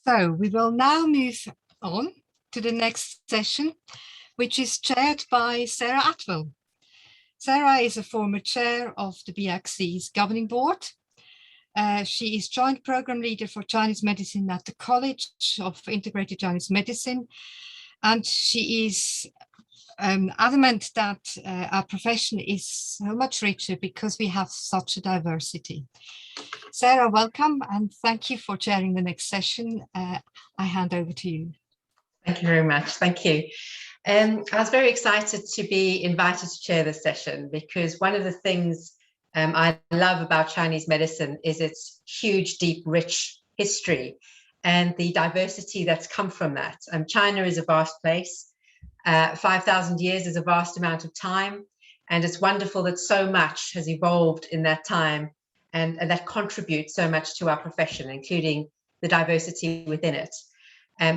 So we will now move on to the next session, which is chaired by Sarah Attwell. Sarah is a former chair of the BXC's governing board. She is joint program leader for Chinese medicine at the College of Integrated Chinese Medicine. And she is adamant that our profession is so much richer because we have such a diversity. Sarah, welcome and thank you for chairing the next session. I hand over to you. Thank you very much. Thank you. I was very excited to be invited to chair this session because one of the things I love about Chinese medicine is its huge, deep, rich history and the diversity that's come from that. China is a vast place. 5,000 years is a vast amount of time. And it's wonderful that so much has evolved in that time and that contributes so much to our profession, including the diversity within it.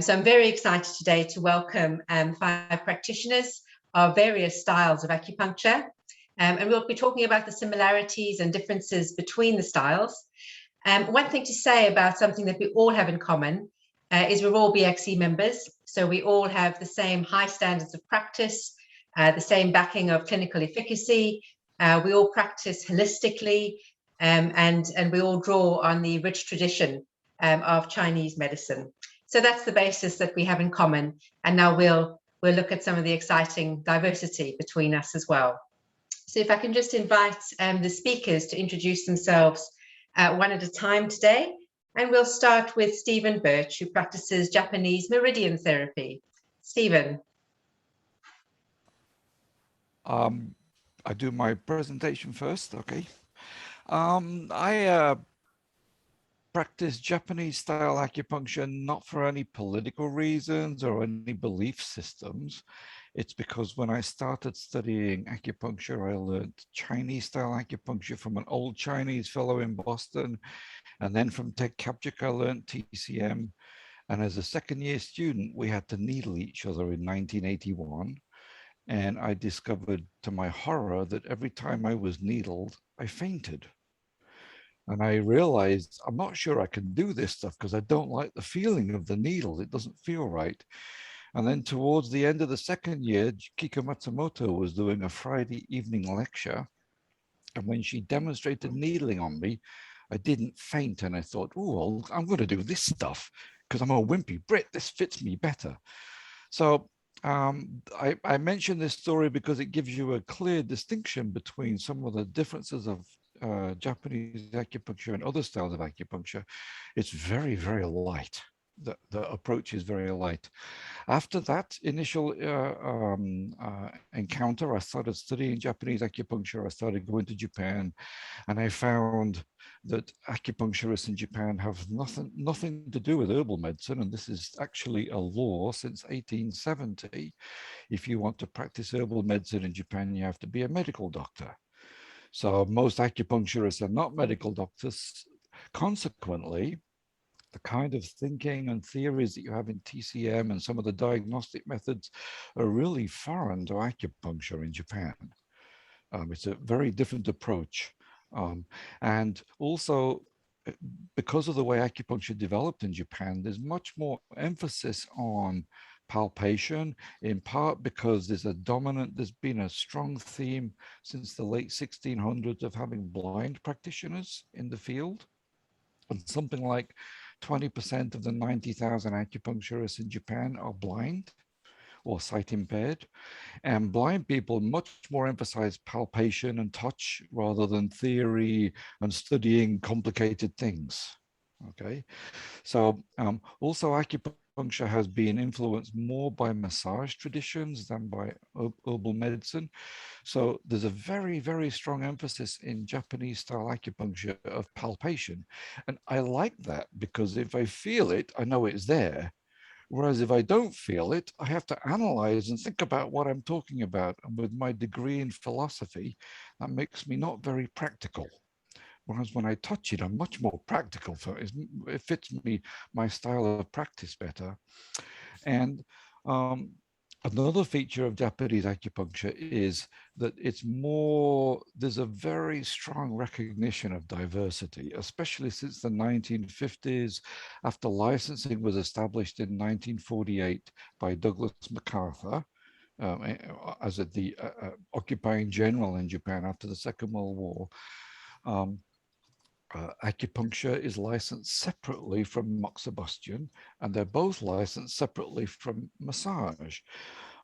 So I'm very excited today to welcome 5 practitioners of various styles of acupuncture. And we'll be talking about the similarities and differences between the styles. One thing to say about something that we all have in common is we're all BXC members. So we all have the same high standards of practice, the same backing of clinical efficacy. We all practice holistically and we all draw on the rich tradition of Chinese medicine. So that's the basis that we have in common. And now we'll look at some of the exciting diversity between us as well. So if I can just invite the speakers to introduce themselves one at a time today. And we'll start with Stephen Birch, who practices Japanese Meridian therapy. Stephen. I do my presentation first, okay. I practice Japanese style acupuncture not for any political reasons or any belief systems. It's because when I started studying acupuncture, I learned Chinese style acupuncture from an old Chinese fellow in Boston. And then from Ted Kapchik, I learned TCM. And as a second-year student, we had to needle each other in 1981. And I discovered to my horror that every time I was needled, I fainted. And I realized I'm not sure I can do this stuff because I don't like the feeling of the needle. It doesn't feel right. And then towards the end of the second year, Kiko Matsumoto was doing a Friday evening lecture. And when she demonstrated needling on me, I didn't faint. And I thought, oh, well, I'm going to do this stuff because I'm a wimpy Brit. This fits me better. So I mention this story because it gives you a clear distinction between some of the differences of Japanese acupuncture and other styles of acupuncture. It's very, very light. The approach is very light. After that initial encounter, I started studying Japanese acupuncture. I started going to Japan, and I found that acupuncturists in Japan have nothing to do with herbal medicine, and this is actually a law since 1870. If you want to practice herbal medicine in Japan, you have to be a medical doctor. So most acupuncturists are not medical doctors. Consequently, the kind of thinking and theories that you have in TCM and some of the diagnostic methods are really foreign to acupuncture in Japan. It's a very different approach. And also, because of the way acupuncture developed in Japan, there's much more emphasis on palpation, in part because there's been a strong theme since the late 1600s of having blind practitioners in the field. And something like 20% of the 90,000 acupuncturists in Japan are blind or sight impaired. And blind people much more emphasize palpation and touch rather than theory and studying complicated things. Okay, so also acupuncture has been influenced more by massage traditions than by herbal medicine. So there's a very, very strong emphasis in Japanese style acupuncture of palpation. And I like that because if I feel it, I know it's there. Whereas if I don't feel it, I have to analyze and think about what I'm talking about. And with my degree in philosophy, that makes me not very practical. Whereas when I touch it, I'm much more practical. So it fits me, my style of practice better. And Another feature of Japanese acupuncture is that there's a very strong recognition of diversity, especially since the 1950s, after licensing was established in 1948 by Douglas MacArthur as the occupying general in Japan after the Second World War. Acupuncture is licensed separately from moxibustion, and they're both licensed separately from massage.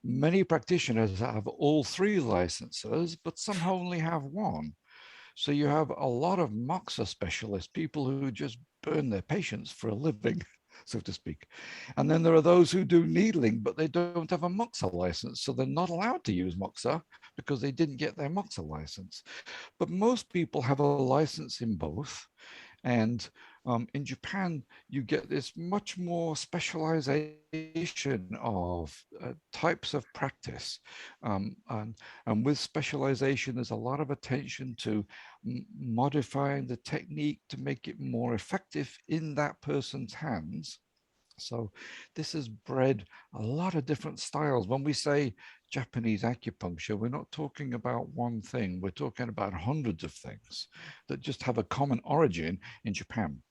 Many practitioners have all three licenses, but some only have one. So you have a lot of moxa specialists, people who just burn their patients for a living, so to speak. And then there are those who do needling, but they don't have a moxa license. So they're not allowed to use moxa because they didn't get their moxa license. But most people have a license in both. And in Japan, you get this much more specialization of types of practice. And with specialization, there's a lot of attention to modifying the technique to make it more effective in that person's hands. So this has bred a lot of different styles. When we say Japanese acupuncture, we're not talking about one thing. We're talking about hundreds of things that just have a common origin in Japan.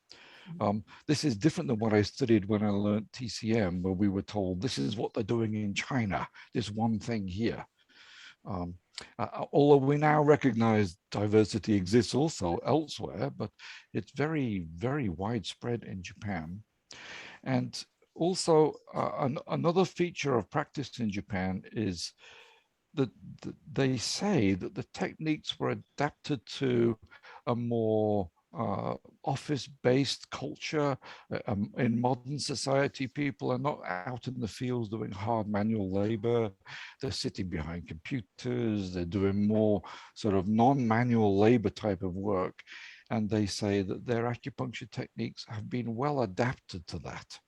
This is different than what I studied when I learned TCM, where we were told this is what they're doing in China, this one thing here. Although we now recognize diversity exists also elsewhere, but it's very, very widespread in Japan. And also another feature of practice in Japan is that they say that the techniques were adapted to a more office-based culture. In modern society, people are not out in the fields doing hard manual labor. They're sitting behind computers. They're doing more sort of non-manual labor type of work. And they say that their acupuncture techniques have been well adapted to that.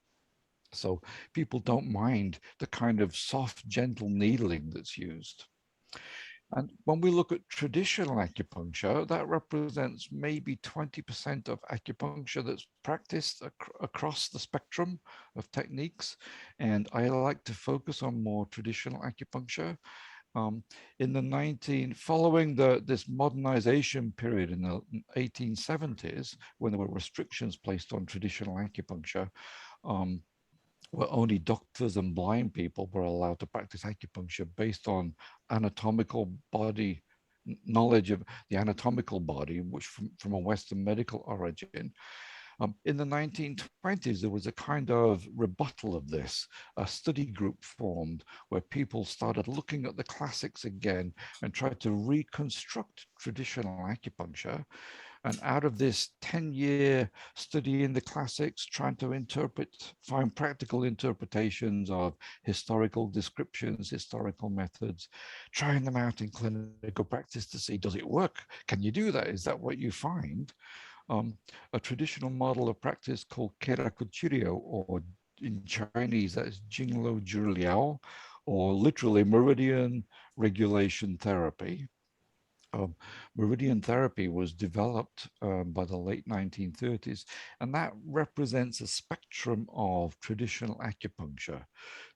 So people don't mind the kind of soft, gentle needling that's used. And when we look at traditional acupuncture, that represents maybe 20% of acupuncture that's practiced across the spectrum of techniques. And I like to focus on more traditional acupuncture. In the following this modernization period in the 1870s, when there were restrictions placed on traditional acupuncture, where only doctors and blind people were allowed to practice acupuncture based on anatomical body, knowledge of the anatomical body, which from a Western medical origin. In the 1920s, there was a kind of rebuttal of this. A study group formed where people started looking at the classics again and tried to reconstruct traditional acupuncture. And out of this 10-year study in the classics, trying to find practical interpretations of historical descriptions, historical methods, trying them out in clinical practice to see, does it work? Can you do that? Is that what you find? A traditional model of practice called Kerakuchiryo, or in Chinese, that's Jinglo Zhiliao, or literally Meridian regulation therapy. Meridian therapy was developed by the late 1930s, and that represents a spectrum of traditional acupuncture.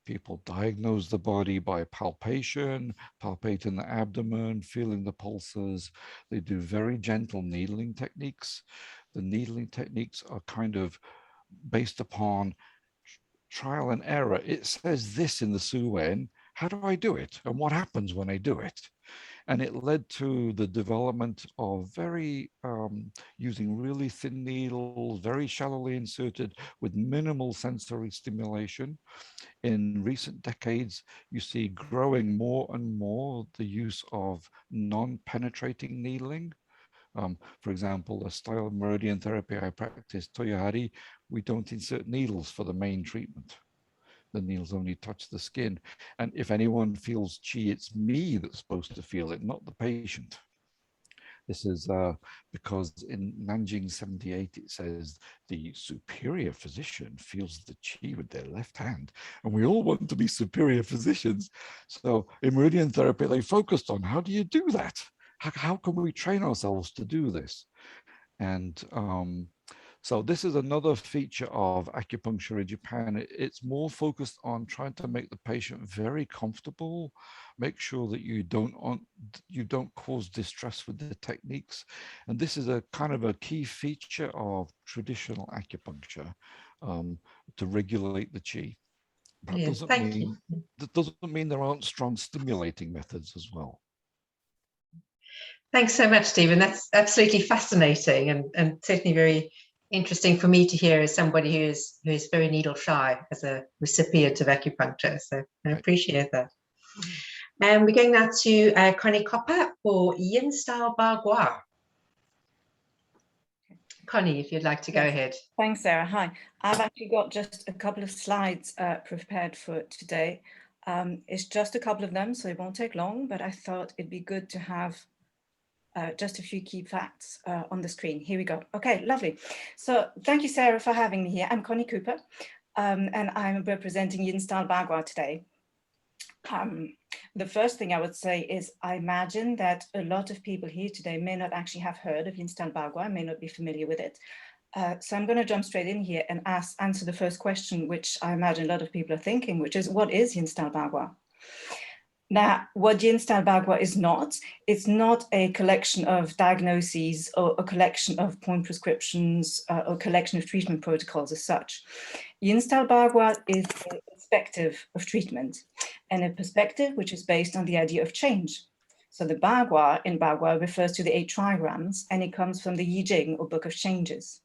People diagnose the body by palpation, palpating the abdomen, feeling the pulses. They do very gentle needling techniques. The needling techniques are kind of based upon trial and error. It says this in the Suen. How do I do it? And what happens when I do it? And it led to the development of using really thin needles, very shallowly inserted with minimal sensory stimulation. In recent decades, you see growing more and more the use of non-penetrating needling. For example, a style of Meridian therapy I practice, Toyohari, we don't insert needles for the main treatment. The needles only touch the skin. And if anyone feels chi, it's me that's supposed to feel it, not the patient. This is because in Nanjing 78, it says the superior physician feels the chi with their left hand. And we all want to be superior physicians. So in Meridian therapy, they focused on how do you do that? How can we train ourselves to do this? And So this is another feature of acupuncture in Japan. It's more focused on trying to make the patient very comfortable, make sure that you don't cause distress with the techniques. And this is a kind of a key feature of traditional acupuncture, to regulate the qi. Brilliant. Thank you. That doesn't mean there aren't strong stimulating methods as well. Thanks so much, Stephen. That's absolutely fascinating and certainly very interesting for me to hear as somebody who is very needle shy as a recipient of acupuncture. So I appreciate that. And we're going now to Conny Copper for Yin Style Bagua. Conny, if you'd like to go ahead. Thanks, Sarah. Hi. I've actually got just a couple of slides prepared for today. It's just a couple of them, so it won't take long, but I thought it'd be good to have just a few key facts on the screen. Here we go. Okay, lovely. So thank you, Sarah, for having me here. I'm Conny Cooper, and I'm representing Yin Style Bagua today. The first thing I would say is I imagine that a lot of people here today may not actually have heard of Yin Style Bagua, may not be familiar with it. So I'm going to jump straight in here and answer the first question, which I imagine a lot of people are thinking, which is, what is Yin Style Bagua? Now, what Yin Style Bagua is not, it's not a collection of diagnoses or a collection of point prescriptions or a collection of treatment protocols as such. Yin Style Bagua is a perspective of treatment, and a perspective which is based on the idea of change. So the Bagua in Bagua refers to the 8 trigrams, and it comes from the Yi Jing, or Book of Changes.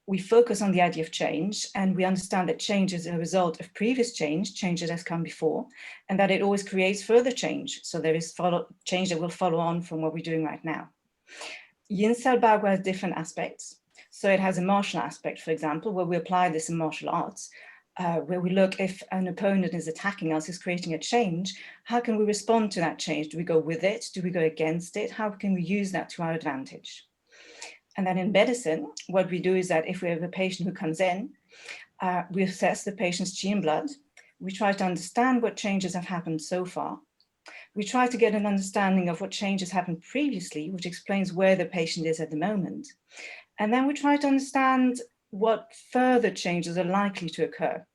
We focus on the idea of change, and we understand that change is a result of previous change that has come before, and that it always creates further change. So there is change that will follow on from what we're doing right now. Yin Style Bagua has different aspects. So it has a martial aspect, for example, where we apply this in martial arts, where we look if an opponent is attacking us, is creating a change, how can we respond to that change? Do we go with it? Do we go against it? How can we use that to our advantage? And then in medicine, what we do is that if we have a patient who comes in, we assess the patient's qi and blood. We try to understand what changes have happened so far. We try to get an understanding of what changes happened previously, which explains where the patient is at the moment. And then we try to understand what further changes are likely to occur.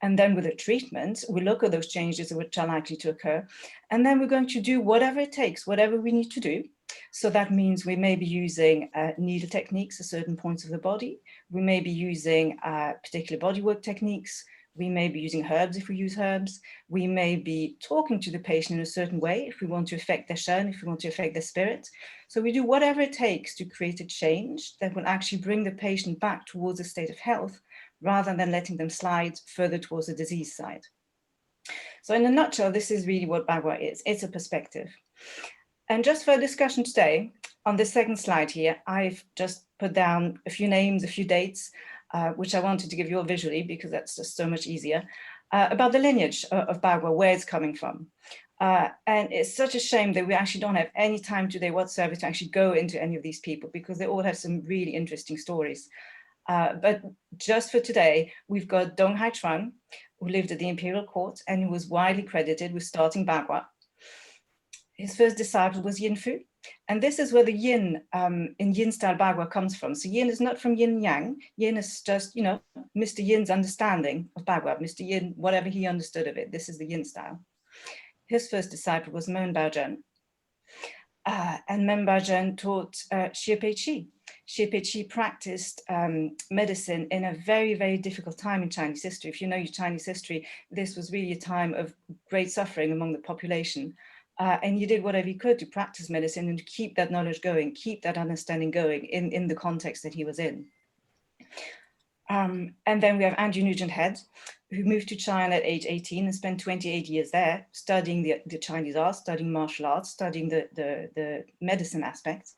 And then with the treatment, we look at those changes which are likely to occur. And then we're going to do whatever it takes, whatever we need to do. So that means we may be using needle techniques at certain points of the body. We may be using particular bodywork techniques. We may be using herbs if we use herbs. We may be talking to the patient in a certain way if we want to affect their shen, if we want to affect their spirit. So we do whatever it takes to create a change that will actually bring the patient back towards a state of health, rather than letting them slide further towards the disease side. So in a nutshell, this is really what Bagua is. It's a perspective. And just for discussion today, on the second slide here, I've just put down a few names, a few dates, which I wanted to give you all visually because that's just so much easier, about the lineage of Bagua, where it's coming from. And it's such a shame that we actually don't have any time today whatsoever to actually go into any of these people, because they all have some really interesting stories. But just for today, we've got Dong Hai Chuan, who lived at the imperial court and who was widely credited with starting Bagua. His first disciple was Yin Fu. And this is where the yin in Yin Style Bagua comes from. So yin is not from yin yang. Yin is just, you know, Mr. Yin's understanding of Bagua, Mr. Yin, whatever he understood of it. This is the Yin style. His first disciple was Mon Baozhen. And Men Baozhen taught Xie Pei Qi. Xie Pei Qi practiced medicine in a very, very difficult time in Chinese history. If you know your Chinese history, this was really a time of great suffering among the population. And he did whatever he could to practice medicine and to keep that knowledge going, keep that understanding going in the context that he was in. And then we have Andrew Nugent Head, who moved to China at age 18 and spent 28 years there studying the Chinese arts, studying martial arts, studying the medicine aspects.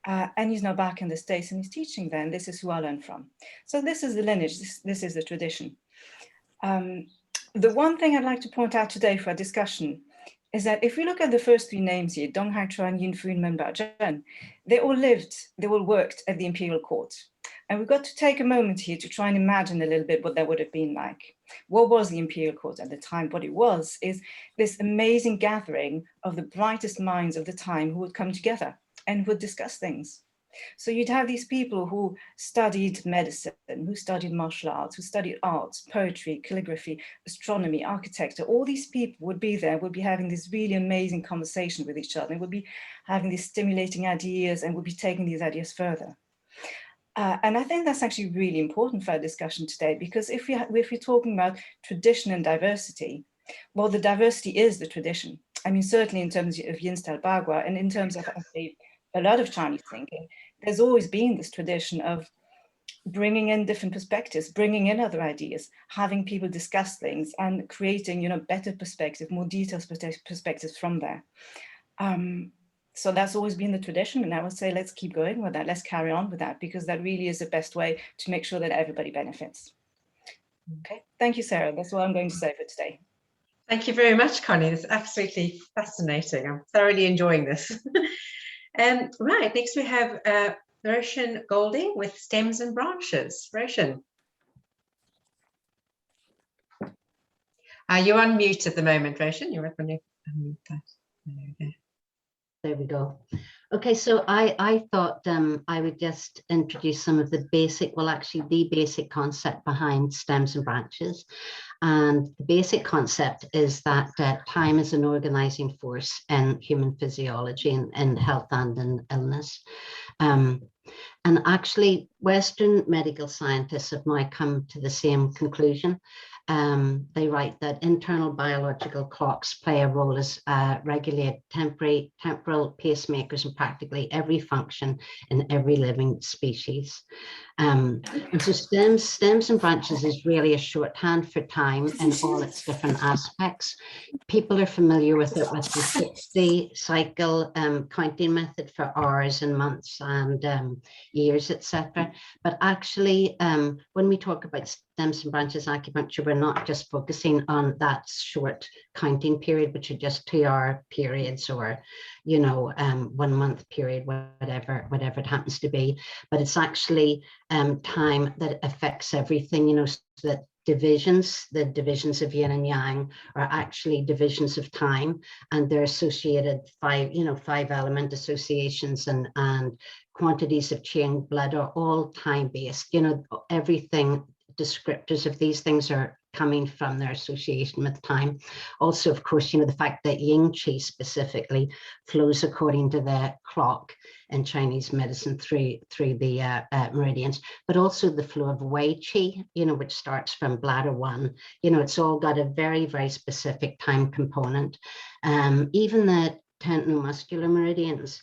And he's now back in the States and he's teaching there, and this is who I learned from. So this is the lineage, this is the tradition. The one thing I'd like to point out today for our discussion is that if we look at the first three names here, Dong Hai Chuan, Yin Fu, and Men Baozhen, they all worked at the imperial court. And we've got to take a moment here to try and imagine a little bit what that would have been like. What was the imperial court at the time? What it was is this amazing gathering of the brightest minds of the time who would come together and would discuss things. So you'd have these people who studied medicine, who studied martial arts, who studied arts, poetry, calligraphy, astronomy, architecture. All these people would be there, would be having this really amazing conversation with each other. They would be having these stimulating ideas and would be taking these ideas further. And I think that's actually really important for our discussion today, because if we're talking about tradition and diversity, well, the diversity is the tradition. I mean, certainly in terms of Yin style Bagua and in terms of a lot of Chinese thinking, there's always been this tradition of bringing in different perspectives, bringing in other ideas, having people discuss things and creating, you know, better perspective, more detailed perspectives from there. So that's always been the tradition, and I would say let's keep going with that. Let's carry on with that, because that really is the best way to make sure that everybody benefits. Okay, thank you, Sarah. That's all I'm going to say for today. Thank you very much, Connie. It's absolutely fascinating. I'm thoroughly enjoying this. Right, next we have Roisin Golding with Stems and Branches. Roisin. You're on mute at the moment, Roisin. You're up on your unmute that. There we go. Okay, so I thought I would just introduce some of the basic, well, actually the basic concept behind stems and branches. And the basic concept is that time is an organizing force in human physiology and in health and in illness. And actually, Western medical scientists have now come to the same conclusion. They write that internal biological clocks play a role as regulate temporal pacemakers in practically every function in every living species. And so stems and branches is really a shorthand for time in all its different aspects. People are familiar with it with the 60 cycle counting method for hours and months and years, etc. But actually, when we talk about stems and branches acupuncture, we're not just focusing on that short counting period, which are just 2-hour periods or, you know, 1 month period, whatever it happens to be. But it's actually time that affects everything, you know, so that the divisions of yin and yang are actually divisions of time, and they're associated 5 element associations and quantities of qing blood are all time based. You know, everything descriptors of these things are coming from their association with time. Also, of course, you know, the fact that yin qi specifically flows according to the clock in Chinese medicine through the meridians, but also the flow of wei qi, you know, which starts from bladder 1. You know, it's all got a very, very specific time component. Even the tendinomuscular meridians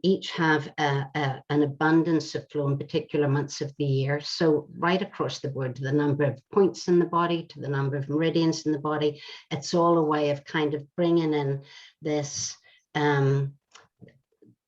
each have an abundance of flow in particular months of the year. So right across the board, to the number of points in the body, to the number of meridians in the body, it's all a way of kind of bringing in this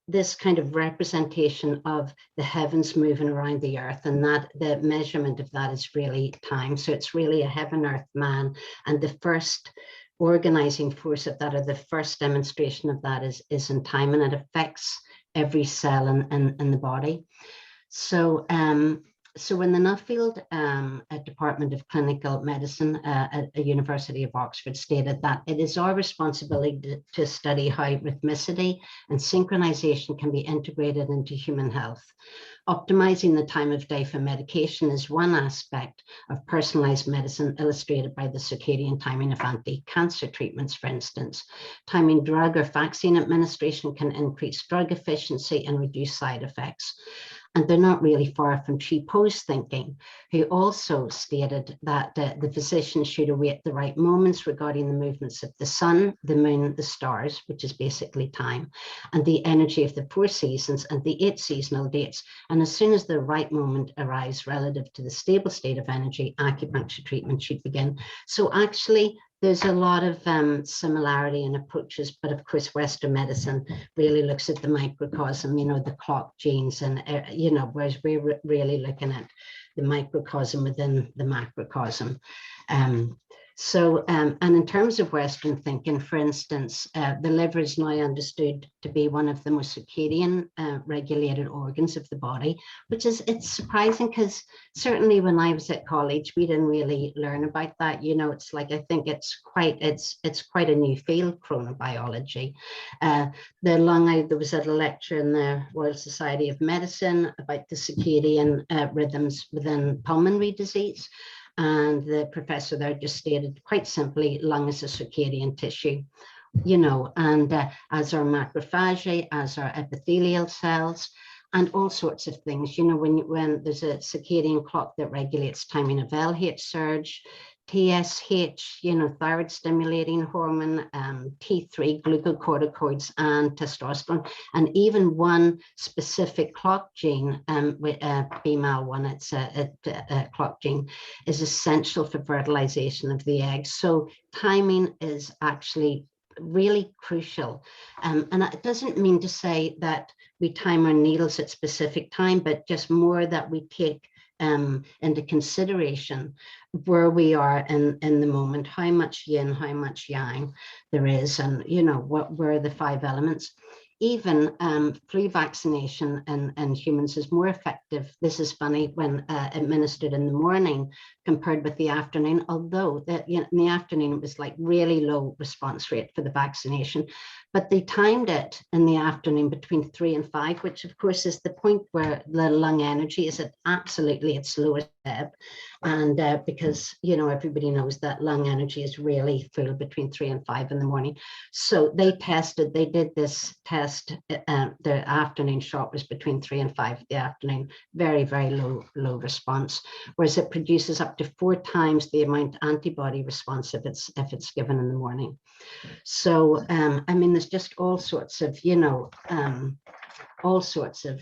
this kind of representation of the heavens moving around the earth, and that the measurement of that is really time. So it's really a heaven, earth, man, and the first organizing force of that, or the first demonstration of that, is in time, and it affects every cell in the body. So so in the Nuffield Department of Clinical Medicine at the University of Oxford stated that it is our responsibility to study how rhythmicity and synchronization can be integrated into human health. Optimizing the time of day for medication is one aspect of personalized medicine, illustrated by the circadian timing of anti-cancer treatments, for instance. Timing drug or vaccine administration can increase drug efficiency and reduce side effects. And they're not really far from Chi Po's thinking, who also stated that the physician should await the right moments regarding the movements of the sun, the moon, the stars, which is basically time, and the energy of the 4 seasons and the 8 seasonal dates. And as soon as the right moment arrives relative to the stable state of energy, acupuncture treatment should begin. So actually, there's a lot of similarity in approaches, but of course, Western medicine really looks at the microcosm, you know, the clock genes, and, you know, whereas we're really looking at the microcosm within the macrocosm. So, and in terms of Western thinking, for instance, the liver is now understood to be one of the most circadian regulated organs of the body, which is, it's surprising because certainly when I was at college, we didn't really learn about that. You know, it's like, I think it's quite a new field, chronobiology. There was at a lecture in the Royal Society of Medicine about the circadian rhythms within pulmonary disease. And the professor there just stated quite simply, lung is a circadian tissue, you know, and as are macrophagy, as are epithelial cells, and all sorts of things. You know, when there's a circadian clock that regulates timing of LH surge, TSH, you know, thyroid stimulating hormone, T3, glucocorticoids, and testosterone, and even one specific clock gene, with female one, it's a clock gene, is essential for fertilization of the egg. So timing is actually really crucial. And it doesn't mean to say that we time our needles at specific time, but just more that we take into consideration where we are in the moment, how much yin, how much yang there is, and you know what were the 5 elements. Even flu vaccination in humans is more effective. This is funny, when administered in the morning compared with the afternoon, although in the afternoon it was like really low response rate for the vaccination. But they timed it in the afternoon between 3 and 5, which of course is the point where the lung energy is at absolutely its lowest ebb. And because, you know, everybody knows that lung energy is really full between 3 and 5 in the morning. So they did this test, the afternoon shot was between 3 and 5 in the afternoon, very, very low response, whereas it produces up to 4 times the amount antibody response if it's given in the morning. So, I mean, there's just all sorts of, you know, all sorts of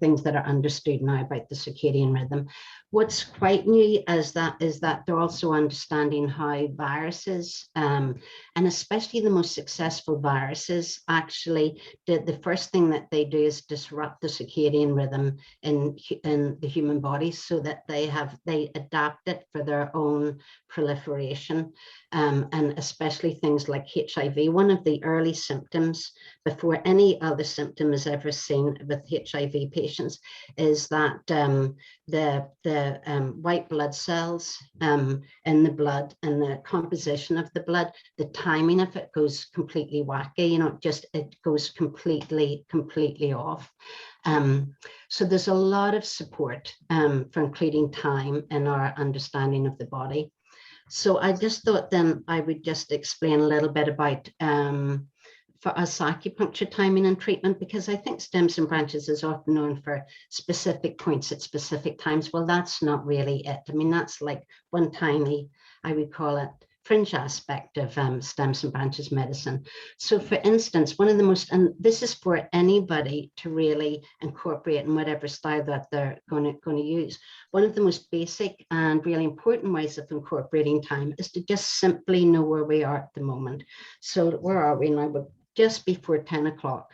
things that are understood now about the circadian rhythm. What's quite new is that they're also understanding how viruses, and especially the most successful viruses, actually the first thing that they do is disrupt the circadian rhythm in the human body, so that they adapt it for their own proliferation, and especially things like HIV. One of the early symptoms before any other symptom is ever seen with HIV patients is that the white blood cells in the blood and the composition of the blood, the timing of it goes completely wacky, you know, it goes completely off. So there's a lot of support for including time in our understanding of the body. So I just thought then I would just explain a little bit about for us acupuncture timing and treatment, because I think stems and branches is often known for specific points at specific times. Well, that's not really it. I mean, that's like one tiny, I would call it, fringe aspect of stems and branches medicine. So for instance, one of the most, and this is for anybody to really incorporate in whatever style that they're going to use, one of the most basic and really important ways of incorporating time is to just simply know where we are at the moment. So where are we now? We're just before 10 o'clock.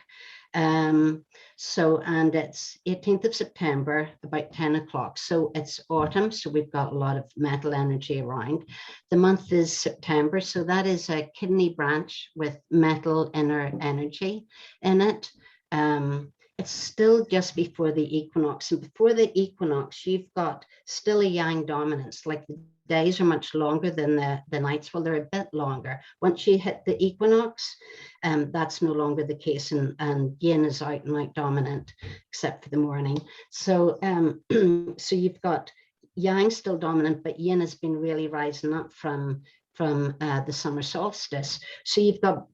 So, and it's 18th of September, about 10 o'clock. So it's autumn. So we've got a lot of metal energy around. The month is September. So that is a kidney branch with metal inner energy in it. It's still just before the equinox. And before the equinox, you've got still a yang dominance, like the days are much longer than the nights. Well, they're a bit longer. Once you hit the equinox, that's no longer the case, and yin is out and out dominant, except for the morning. So, so you've got yang still dominant, but yin has been really rising up from the summer solstice. So you've got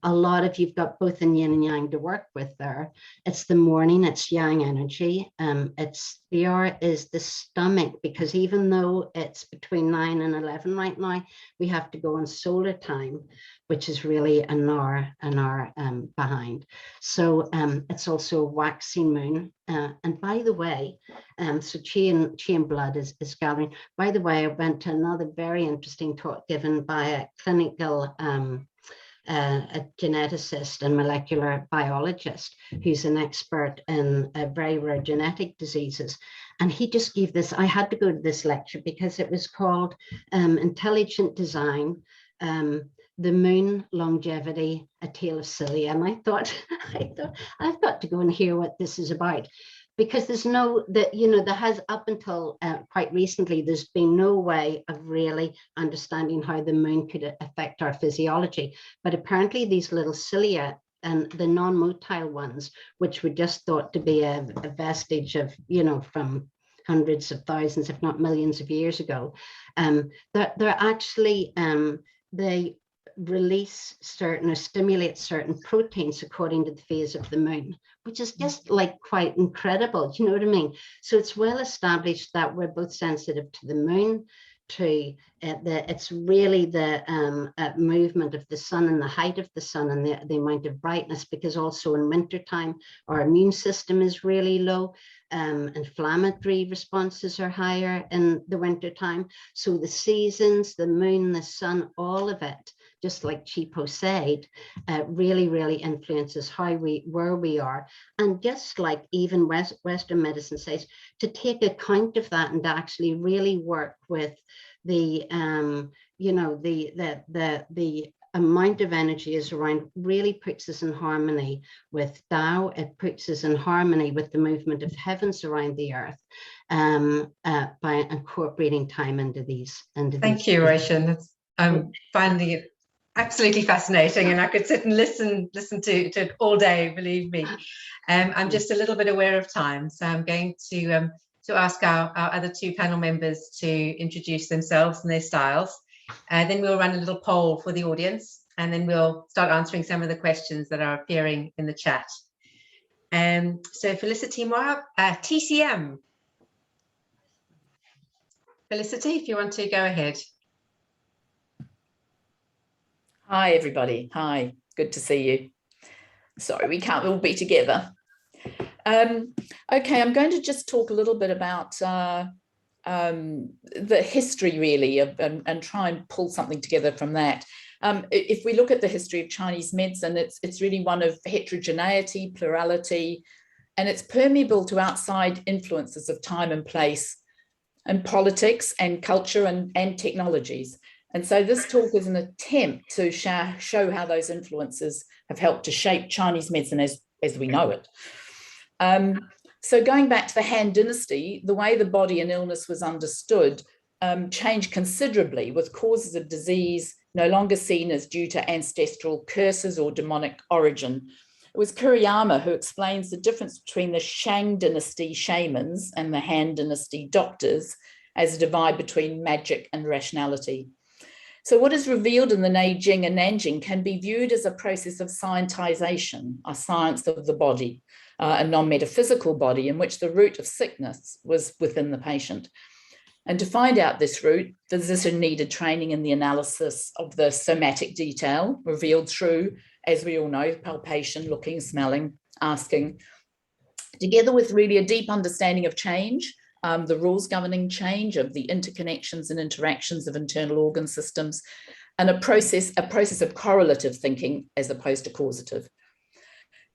you've got both in yin and yang to work with there. It's the morning, it's yang energy. It's BR is the stomach, because even though it's between 9 and 11 right now, we have to go on solar time, which is really an hour behind. So it's also a waxing moon. And by the way, so chi and blood is gathering. By the way, I went to another very interesting talk given by a clinical a geneticist and molecular biologist who's an expert in very rare genetic diseases. And he just gave this, I had to go to this lecture because it was called Intelligent Design, the Moon, Longevity, A Tale of Cilia. And I thought, I've got to go and hear what this is about. Because there's no, that, you know, there has up until quite recently, there's been no way of really understanding how the moon could affect our physiology. But apparently these little cilia and the non-motile ones, which were just thought to be a vestige of, you know, from hundreds of thousands, if not millions of years ago, they're actually, they release certain or stimulate certain proteins according to the phase of the moon, which is just like quite incredible. You know what I mean? So it's well established that we're both sensitive to the moon, to it's really the movement of the sun and the height of the sun and the amount of brightness, because also in wintertime our immune system is really low. Inflammatory responses are higher in the wintertime. So the seasons, the moon, the sun, all of it, just like Chipo said, really, really influences where we are. And just like even Western medicine says, to take account of that and to actually really work with the, you know, the amount of energy is around, really puts us in harmony with Tao. It puts us in harmony with the movement of heavens around the earth, by incorporating time into these. Thank you, Roisin. I'm finding it absolutely fascinating, and I could sit and listen to it all day, believe me. I'm just a little bit aware of time, so I'm going to ask our other two panel members to introduce themselves and their styles. Then we'll run a little poll for the audience, and then we'll start answering some of the questions that are appearing in the chat. So Felicity Moir, TCM. Felicity, if you want to go ahead. Hi, everybody. Hi, good to see you. Sorry, we can't all be together. Okay, I'm going to just talk a little bit about the history, really, and try and pull something together from that. If we look at the history of Chinese medicine, it's really one of heterogeneity, plurality, and it's permeable to outside influences of time and place, and politics and culture and technologies. And so this talk is an attempt to show how those influences have helped to shape Chinese medicine as we know it. So going back to the Han Dynasty, the way the body and illness was understood changed considerably, with causes of disease no longer seen as due to ancestral curses or demonic origin. It was Kuriyama who explains the difference between the Shang Dynasty shamans and the Han Dynasty doctors as a divide between magic and rationality. So what is revealed in the Neijing and Nanjing can be viewed as a process of scientization, a science of the body, a non-metaphysical body in which the root of sickness was within the patient. And to find out this root, the physician needed training in the analysis of the somatic detail revealed through, as we all know, palpation, looking, smelling, asking, together with really a deep understanding of change, the rules governing change, of the interconnections and interactions of internal organ systems, and a process of correlative thinking as opposed to causative.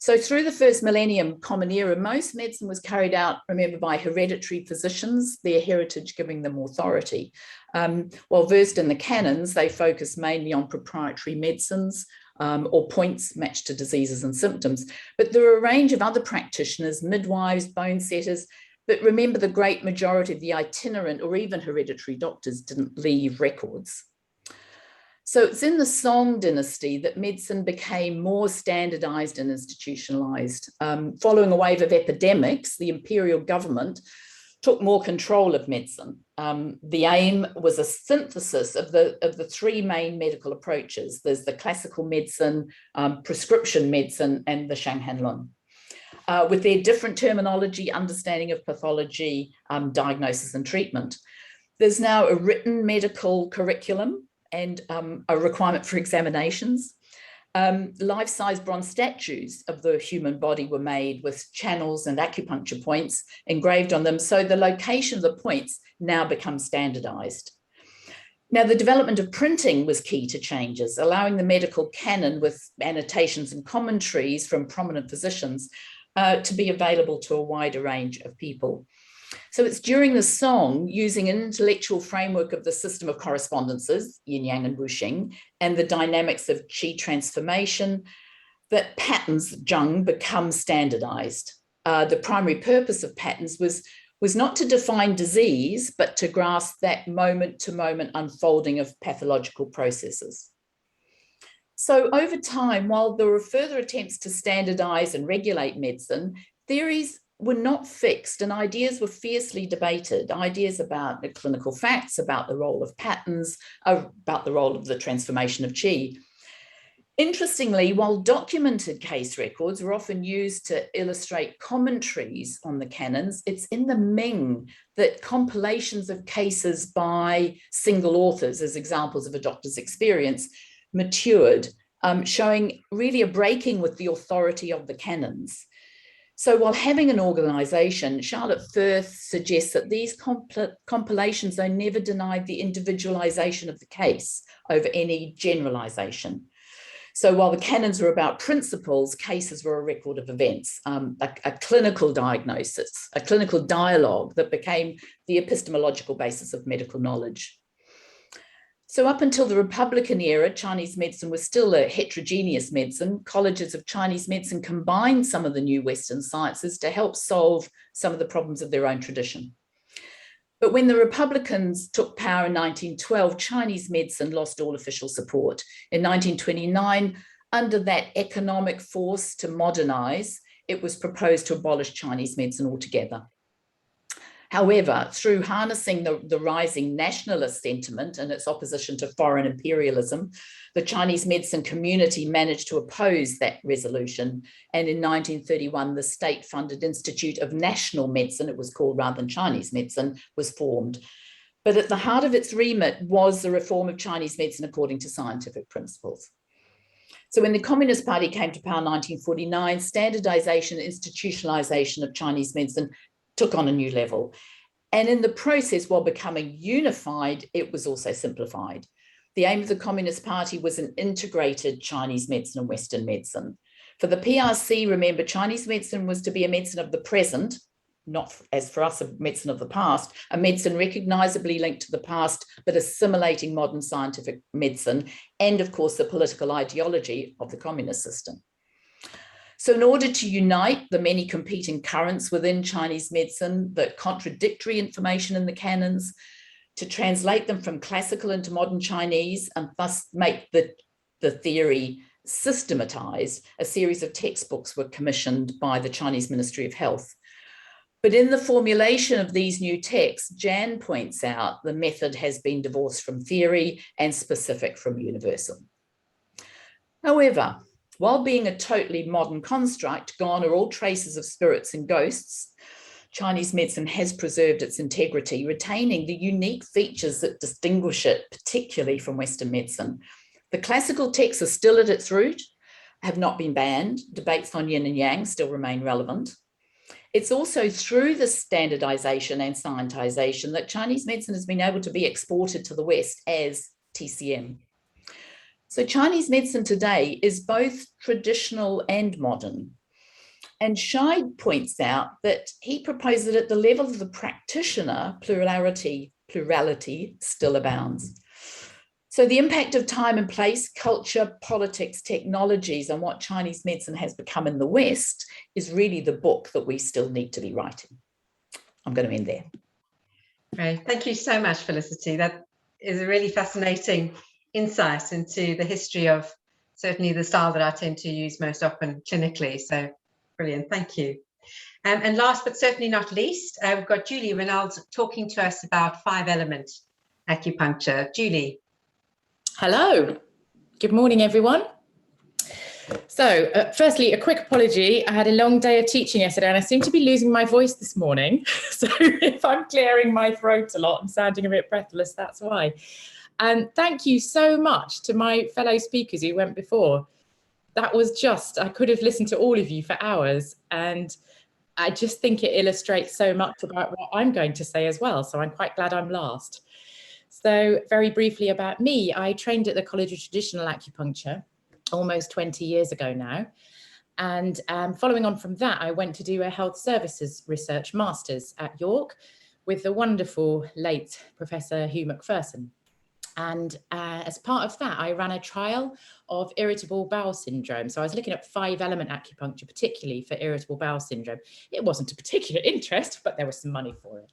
So through the first millennium Common Era, most medicine was carried out, remember, by hereditary physicians, their heritage giving them authority. While versed in the canons, they focused mainly on proprietary medicines, or points matched to diseases and symptoms. But there are a range of other practitioners, midwives, bone setters, but remember, the great majority of the itinerant or even hereditary doctors didn't leave records. So it's in the Song dynasty that medicine became more standardized and institutionalized. Following a wave of epidemics, the imperial government took more control of medicine. The aim was a synthesis of the three main medical approaches. There's the classical medicine, prescription medicine, and the Shanghanlun. With their different terminology, understanding of pathology, diagnosis and treatment. There's now a written medical curriculum and a requirement for examinations. Life-size bronze statues of the human body were made with channels and acupuncture points engraved on them, so the location of the points now becomes standardized. Now, the development of printing was key to changes, allowing the medical canon with annotations and commentaries from prominent physicians to be available to a wider range of people. So it's during the song, using an intellectual framework of the system of correspondences, yin yang and wuxing, and the dynamics of qi transformation, that patterns, zheng, become standardized. The primary purpose of patterns was not to define disease, but to grasp that moment-to-moment unfolding of pathological processes. So over time, while there were further attempts to standardize and regulate medicine, theories were not fixed and ideas were fiercely debated. Ideas about the clinical facts, about the role of patterns, about the role of the transformation of qi. Interestingly, while documented case records were often used to illustrate commentaries on the canons, it's in the Ming that compilations of cases by single authors as examples of a doctor's experience matured, showing really a breaking with the authority of the canons. So while having an organization, Charlotte Firth suggests that these compilations, though, never denied the individualization of the case over any generalization. So while the canons were about principles, cases were a record of events, a clinical diagnosis, a clinical dialogue that became the epistemological basis of medical knowledge. So up until the Republican era, Chinese medicine was still a heterogeneous medicine. Colleges of Chinese medicine combined some of the new Western sciences to help solve some of the problems of their own tradition. But when the Republicans took power in 1912, Chinese medicine lost all official support. In 1929, under that economic force to modernize, it was proposed to abolish Chinese medicine altogether. However, through harnessing the rising nationalist sentiment and its opposition to foreign imperialism, the Chinese medicine community managed to oppose that resolution. And in 1931, the state-funded Institute of National Medicine, it was called rather than Chinese medicine, was formed. But at the heart of its remit was the reform of Chinese medicine according to scientific principles. So when the Communist Party came to power in 1949, standardization, institutionalization of Chinese medicine took on a new level. And in the process, while becoming unified, it was also simplified. The aim of the Communist Party was an integrated Chinese medicine and Western medicine. For the PRC, remember, Chinese medicine was to be a medicine of the present, not as for us, a medicine of the past, a medicine recognizably linked to the past, but assimilating modern scientific medicine, and of course, the political ideology of the communist system. So in order to unite the many competing currents within Chinese medicine, the contradictory information in the canons, to translate them from classical into modern Chinese and thus make the theory systematized, a series of textbooks were commissioned by the Chinese Ministry of Health. But in the formulation of these new texts, Jan points out the method has been divorced from theory and specific from universal. However, while being a totally modern construct, gone are all traces of spirits and ghosts, Chinese medicine has preserved its integrity, retaining the unique features that distinguish it, particularly from Western medicine. The classical texts are still at its root, have not been banned. Debates on yin and yang still remain relevant. It's also through the standardization and scientization that Chinese medicine has been able to be exported to the West as TCM. So Chinese medicine today is both traditional and modern. And Scheid points out that he proposed that at the level of the practitioner, plurality still abounds. So the impact of time and place, culture, politics, technologies, and what Chinese medicine has become in the West is really the book that we still need to be writing. I'm going to end there. Great. Thank you so much, Felicity. That is a really fascinating insight into the history of certainly the style that I tend to use most often clinically. So brilliant. Thank you. And last but certainly not least, we've got Julie Reynolds talking to us about 5-element acupuncture. Julie. Hello. Good morning, everyone. So firstly, a quick apology. I had a long day of teaching yesterday and I seem to be losing my voice this morning. So if I'm clearing my throat a lot and sounding a bit breathless, that's why. And thank you so much to my fellow speakers who went before. That was just, I could have listened to all of you for hours. And I just think it illustrates so much about what I'm going to say as well. So I'm quite glad I'm last. So very briefly about me, I trained at the College of Traditional Acupuncture almost 20 years ago now. And following on from that, I went to do a health services research master's at York, with the wonderful late Professor Hugh Macpherson. And as part of that, I ran a trial of irritable bowel syndrome. So I was looking at 5-element acupuncture, particularly for irritable bowel syndrome. It wasn't a particular interest, but there was some money for it.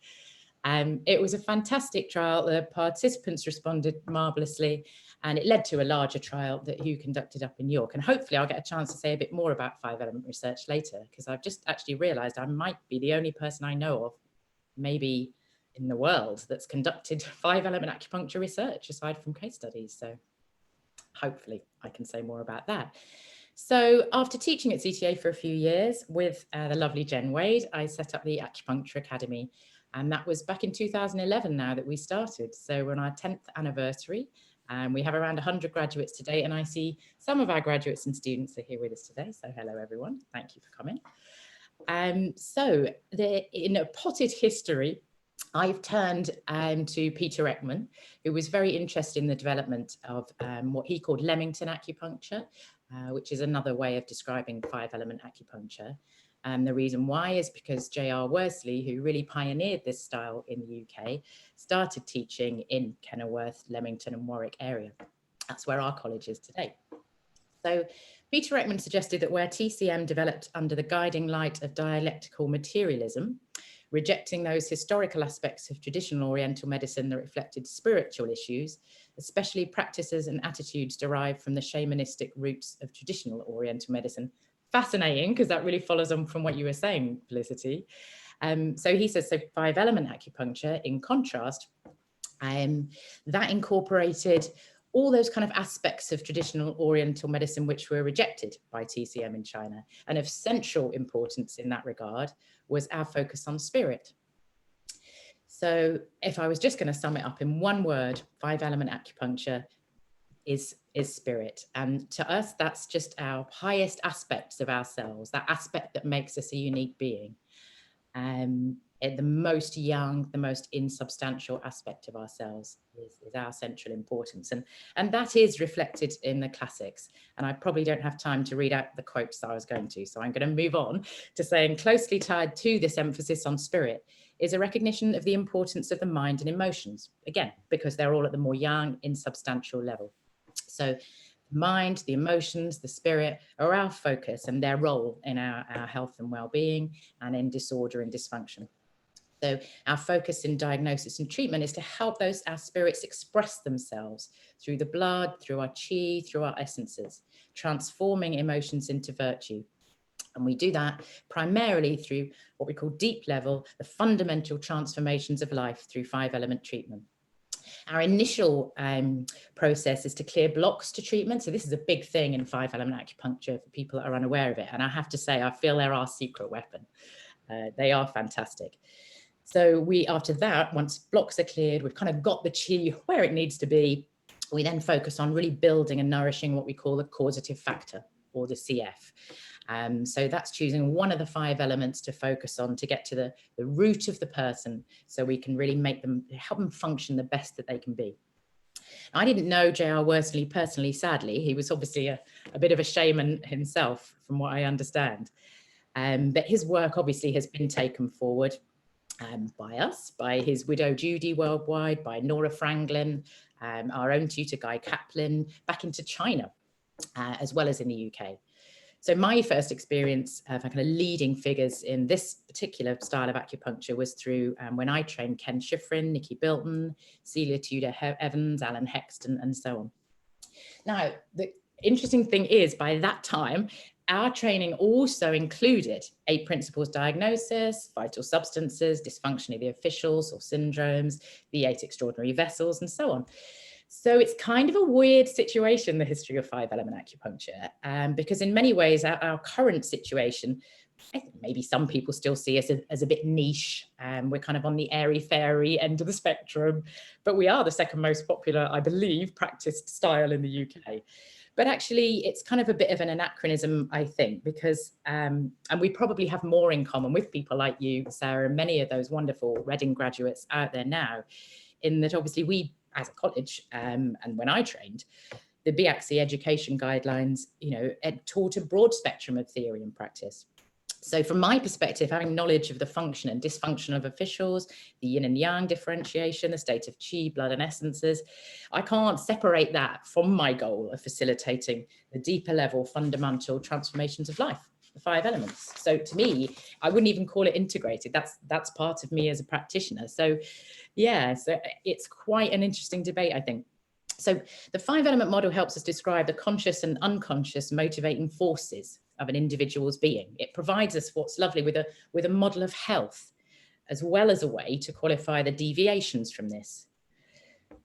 It was a fantastic trial. The participants responded marvelously, and it led to a larger trial that Hugh conducted up in York. And hopefully I'll get a chance to say a bit more about 5-element research later, because I've just actually realized I might be the only person I know of, maybe in the world, that's conducted 5-element acupuncture research aside from case studies. So hopefully I can say more about that. So after teaching at CTA for a few years with the lovely Jen Wade, I set up the Acupuncture Academy. And that was back in 2011 now that we started. So we're on our 10th anniversary, and we have around 100 graduates today. And I see some of our graduates and students are here with us today. So hello, everyone. Thank you for coming. So in a potted history, I've turned to Peter Ekman, who was very interested in the development of what he called Leamington acupuncture, which is another way of describing 5-element acupuncture. The reason why is because J.R. Worsley, who really pioneered this style in the UK, started teaching in Kenilworth, Leamington and Warwick area. That's where our college is today. So Peter Ekman suggested that where TCM developed under the guiding light of dialectical materialism, rejecting those historical aspects of traditional Oriental medicine that reflected spiritual issues, especially practices and attitudes derived from the shamanistic roots of traditional Oriental medicine. Fascinating, because that really follows on from what you were saying, Felicity. So he says, so 5-element acupuncture, in contrast, that incorporated all those kind of aspects of traditional Oriental medicine which were rejected by TCM in China. And of central importance in that regard was our focus on spirit. So if I was just going to sum it up in one word, 5-element acupuncture is spirit. And to us, that's just our highest aspects of ourselves, that aspect that makes us a unique being. The most young, the most insubstantial aspect of ourselves is our central importance. And that is reflected in the classics. And I probably don't have time to read out the quotes that I was going to. So I'm going to move on to saying closely tied to this emphasis on spirit is a recognition of the importance of the mind and emotions. Again, because they're all at the more young, insubstantial level. So the mind, the emotions, the spirit are our focus and their role in our health and well-being and in disorder and dysfunction. So our focus in diagnosis and treatment is to help our spirits express themselves through the blood, through our chi, through our essences, transforming emotions into virtue. And we do that primarily through what we call deep level, the fundamental transformations of life through 5-element treatment. Our initial process is to clear blocks to treatment. So this is a big thing in 5-element acupuncture for people that are unaware of it. And I have to say, I feel they're our secret weapon. They are fantastic. So after that, once blocks are cleared, we've kind of got the chi where it needs to be. We then focus on really building and nourishing what we call the causative factor, or the CF. So that's choosing one of the 5 elements to focus on to get to the root of the person, so we can really help them function the best that they can be. I didn't know J.R. Worsley personally, sadly. He was obviously a bit of a shaman himself, from what I understand. But his work obviously has been taken forward by us, by his widow Judy worldwide, by Nora Franklin, our own tutor Guy Kaplan, back into China, as well as in the UK. So my first experience of kind of leading figures in this particular style of acupuncture was through when I trained Ken Schifrin, Nikki Bilton, Celia Tudor-Evans, Alan Hexton, and so on. Now, the interesting thing is, by that time, our training also included 8 principles diagnosis, vital substances, dysfunction of the officials or syndromes, the 8 extraordinary vessels, and so on. So it's kind of a weird situation, the history of 5-element acupuncture, because in many ways, our current situation, I think maybe some people still see us as a bit niche. We're kind of on the airy-fairy end of the spectrum, but we are the second most popular, I believe, practiced style in the UK. But actually, it's kind of a bit of an anachronism, I think, because, and we probably have more in common with people like you, Sarah, and many of those wonderful Reading graduates out there now, in that obviously we, as a college, and when I trained, the BACC education guidelines, taught a broad spectrum of theory and practice. So from my perspective, having knowledge of the function and dysfunction of officials, the yin and yang differentiation, the state of qi, blood and essences, I can't separate that from my goal of facilitating the deeper level fundamental transformations of life, the 5 elements. So to me, I wouldn't even call it integrated. That's part of me as a practitioner. So yeah, so it's quite an interesting debate, I think. So the 5-element model helps us describe the conscious and unconscious motivating forces of an individual's being. It provides us what's lovely with a model of health, as well as a way to qualify the deviations from this.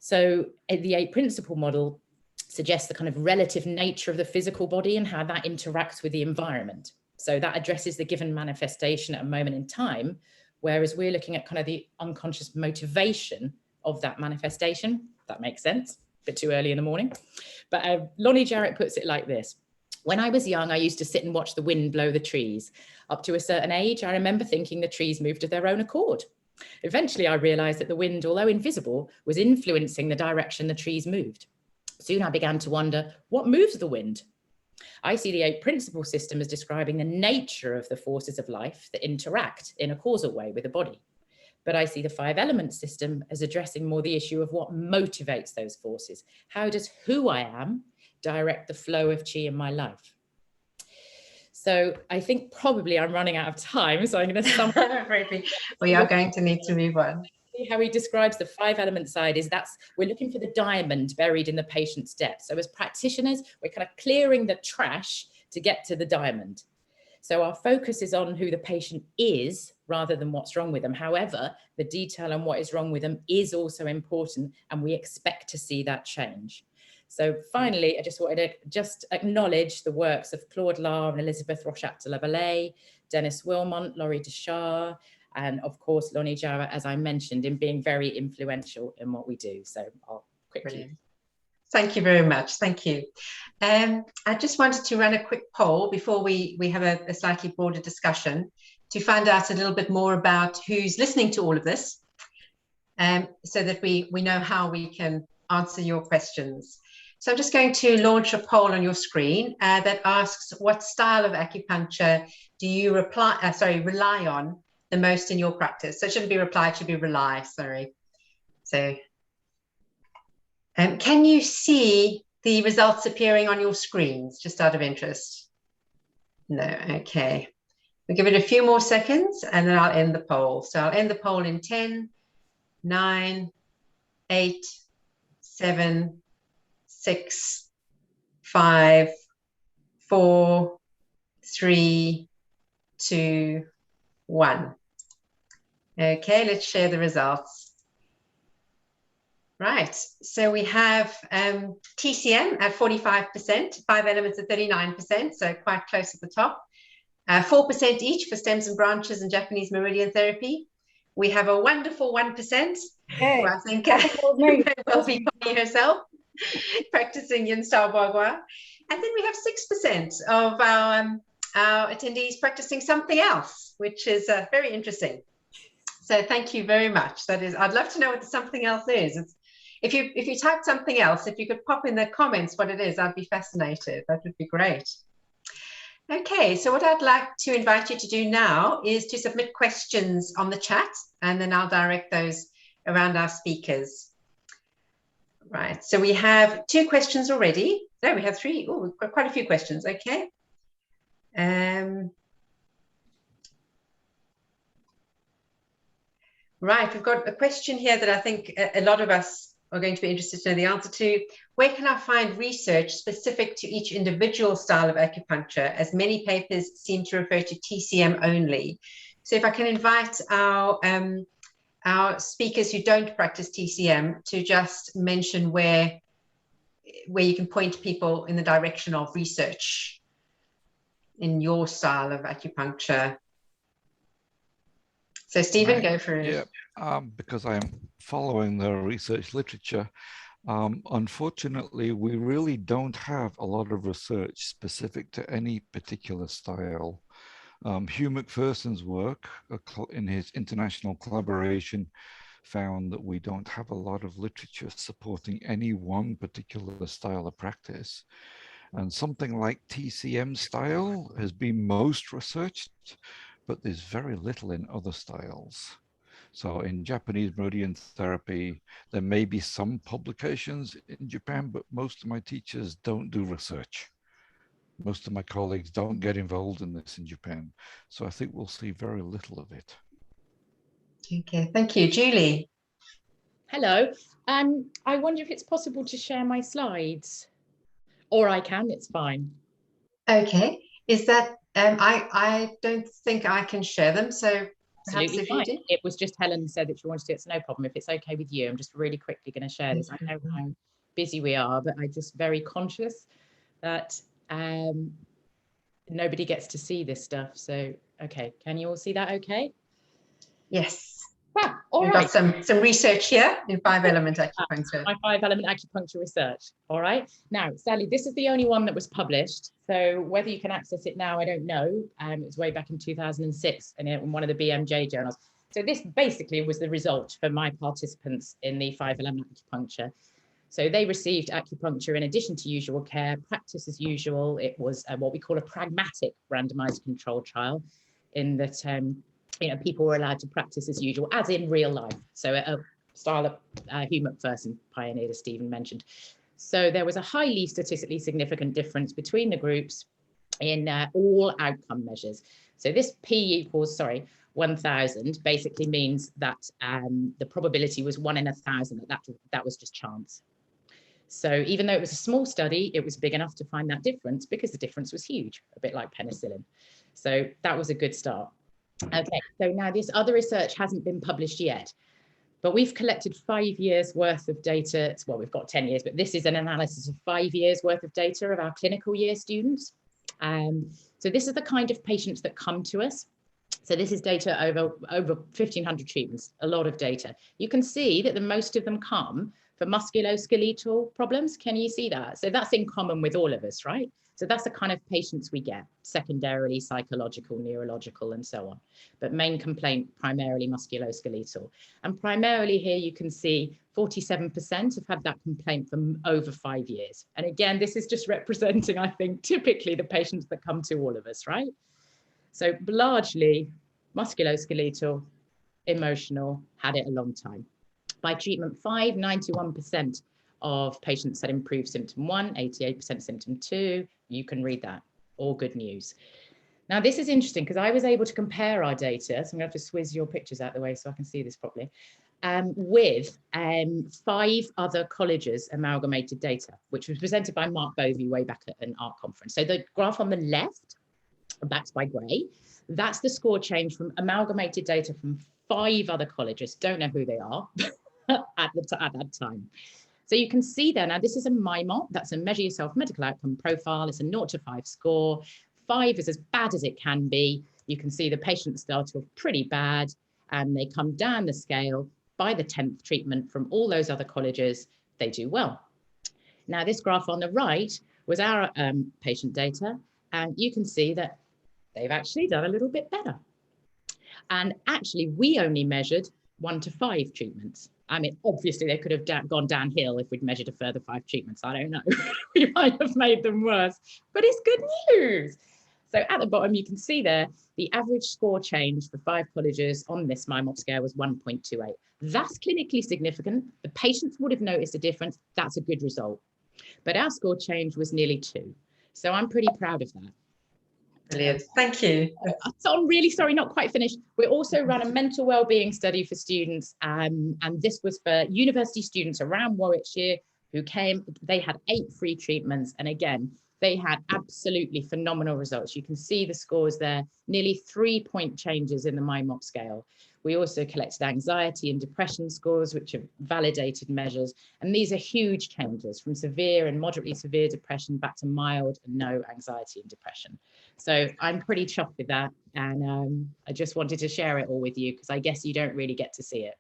So the 8-principle model suggests the kind of relative nature of the physical body and how that interacts with the environment. So that addresses the given manifestation at a moment in time, whereas we're looking at kind of the unconscious motivation of that manifestation. That makes sense. A bit too early in the morning. But Lonnie Jarrett puts it like this. When I was young, I used to sit and watch the wind blow the trees. Up to a certain age, I remember thinking the trees moved of their own accord. Eventually, I realized that the wind, although invisible, was influencing the direction the trees moved. Soon I began to wonder, what moves the wind? I see the 8-principle system as describing the nature of the forces of life that interact in a causal way with the body. But I see the 5-element system as addressing more the issue of what motivates those forces. How does who I am direct the flow of qi in my life? So I think probably I'm running out of time, so I'm going to sum up. We are going to need to move on. How he describes the 5-element side is we're looking for the diamond buried in the patient's depth. So as practitioners, we're kind of clearing the trash to get to the diamond. So our focus is on who the patient is rather than what's wrong with them. However, the detail on what is wrong with them is also important, and we expect to see that change. So finally, I just wanted to acknowledge the works of Claude Lahr and Elizabeth Rochette-de-la-Vallée, Dennis Wilmont, Laurie Deschar, and of course, Lonnie Jarrett, as I mentioned, in being very influential in what we do. So I'll quickly. Brilliant. Thank you very much. Thank you. I just wanted to run a quick poll before we have a slightly broader discussion to find out a little bit more about who's listening to all of this, so that we know how we can answer your questions. So I'm just going to launch a poll on your screen that asks, what style of acupuncture do you rely on the most in your practice? So it shouldn't be reply, it should be rely, sorry. So can you see the results appearing on your screens, just out of interest? No, okay. We'll give it a few more seconds and then I'll end the poll. So I'll end the poll in 10, 9, 8, 7, 6, 5, 4, 3, 2, 1. Okay, let's share the results. Right, so we have TCM at 45%, 5 elements at 39%, so quite close at the top. 4% each for stems and branches and Japanese meridian therapy. We have a wonderful 1%, Hey, who I think may well be Conny herself, practicing Yin Style Bagua. And then we have 6% of our attendees practicing something else, which is very interesting. So thank you very much. That is, I'd love to know what the something else is. It's, if you type something else, if you could pop in the comments what it is, I'd be fascinated. That would be great. Okay, so what I'd like to invite you to do now is to submit questions on the chat, and then I'll direct those around our speakers. Right, so we have 2 questions already. No, we have 3. Oh, we've got quite a few questions. Okay. Right, we've got a question here that I think a lot of us are going to be interested to know the answer to. Where can I find research specific to each individual style of acupuncture, as many papers seem to refer to TCM only? So if I can invite our speakers who don't practice TCM to just mention where you can point people in the direction of research in your style of acupuncture. So Stephen, go for it. Yeah, because I'm following the research literature. Unfortunately, we really don't have a lot of research specific to any particular style. Hugh McPherson's work in his international collaboration found that we don't have a lot of literature supporting any one particular style of practice. And something like TCM style has been most researched, but there's very little in other styles. So in Japanese Meridian therapy, there may be some publications in Japan, but most of my teachers don't do research. Most of my colleagues don't get involved in this in Japan. So I think we'll see very little of it. Okay, thank you. Julie. Hello. I wonder if it's possible to share my slides. Or I can, it's fine. Okay, is that, I don't think I can share them, so perhaps Absolutely if fine. you do. It was just Helen said that she wanted to, it's no problem. If it's okay with you, I'm just really quickly going to share this. I know how busy we are, but I'm just very conscious that nobody gets to see this stuff. So, okay, can you all see that okay? Yes. Ah, all We've right. got some research here in 5-element acupuncture. My 5-element acupuncture research. All right. Now, sadly, this is the only one that was published. So whether you can access it now, I don't know. It was way back in 2006 and in one of the BMJ journals. So this basically was the result for my participants in the 5-element acupuncture. So they received acupuncture in addition to usual care, practice as usual. It was what we call a pragmatic randomized controlled trial, in that people were allowed to practice as usual, as in real life. So a style of Hugh Macpherson pioneered, as Stephen mentioned. So there was a highly statistically significant difference between the groups in all outcome measures. So this P equals, 1,000 basically means that the probability was 1 in 1,000, that was just chance. So even though it was a small study, it was big enough to find that difference because the difference was huge, a bit like penicillin. So that was a good start. Okay, so now this other research hasn't been published yet, but we've collected 5 years worth of data. Well, we've got 10 years, but this is an analysis of 5 years worth of data of our clinical year students. So this is the kind of patients that come to us. So this is data over 1,500 treatments, a lot of data. You can see that the most of them come for musculoskeletal problems. Can you see that? So that's in common with all of us, right? So that's the kind of patients we get, secondarily psychological, neurological, and so on. But main complaint, primarily musculoskeletal. And primarily here you can see 47% have had that complaint for over 5 years. And again, this is just representing, I think, typically the patients that come to all of us, right? So largely musculoskeletal, emotional, had it a long time. By treatment 5, 91% of patients had improved symptom 1, 88% symptom 2. You can read that, all good news. Now this is interesting because I was able to compare our data, so I'm going to have to swizz your pictures out of the way so I can see this properly, with 5 other colleges' amalgamated data, which was presented by Mark Bovey way back at an art conference. So the graph on the left, backed by Gray, that's the score change from amalgamated data from 5 other colleges, don't know who they are, at that time. So you can see there, now this is a MIMOP, that's a measure yourself medical outcome profile, it's a 0 to 5 score. 5 is as bad as it can be. You can see the patients start off pretty bad and they come down the scale. By the 10th treatment from all those other colleges, they do well. Now this graph on the right was our patient data, and you can see that they've actually done a little bit better. And actually we only measured 1 to 5 treatments. I mean, obviously they could have gone downhill if we'd measured a further 5 treatments. I don't know, we might have made them worse, but it's good news. So at the bottom, you can see there, the average score change for 5 colleges on this MIMOP scale was 1.28. That's clinically significant. The patients would have noticed a difference. That's a good result. But our score change was nearly 2. So I'm pretty proud of that. Brilliant, thank you. So I'm really sorry, not quite finished. We also ran a mental wellbeing study for students, and this was for university students around Warwickshire who came. They had 8 free treatments, and again, they had absolutely phenomenal results. You can see the scores there, nearly 3-point changes in the MIMOP scale. We also collected anxiety and depression scores, which are validated measures. And these are huge changes from severe and moderately severe depression back to mild and no anxiety and depression. So I'm pretty chuffed with that. And I just wanted to share it all with you because I guess you don't really get to see it.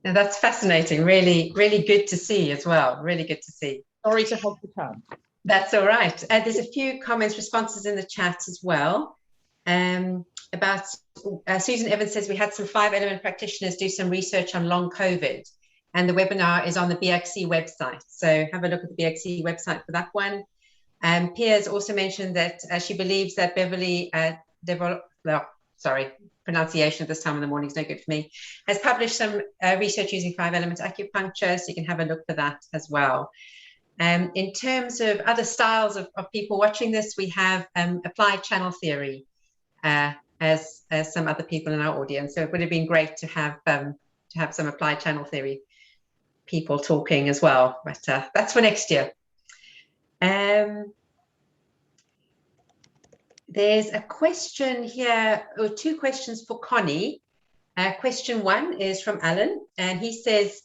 Now, that's fascinating. Really, really good to see as well. Really good to see. Sorry to hold the tongue. That's all right. There's a few comments, responses in the chat as well. About Susan Evans says we had some 5-element practitioners do some research on long COVID, and the webinar is on the BXC website. So have a look at the BXC website for that one. Piers also mentioned that she believes that pronunciation at this time of the morning is no good for me, has published some research using 5-element acupuncture, so you can have a look for that as well. In terms of other styles of people watching this, we have applied channel theory as some other people in our audience. So it would have been great to have some applied channel theory people talking as well, but that's for next year. There's a question here, or two questions for Conny. Question one is from Alan, and he says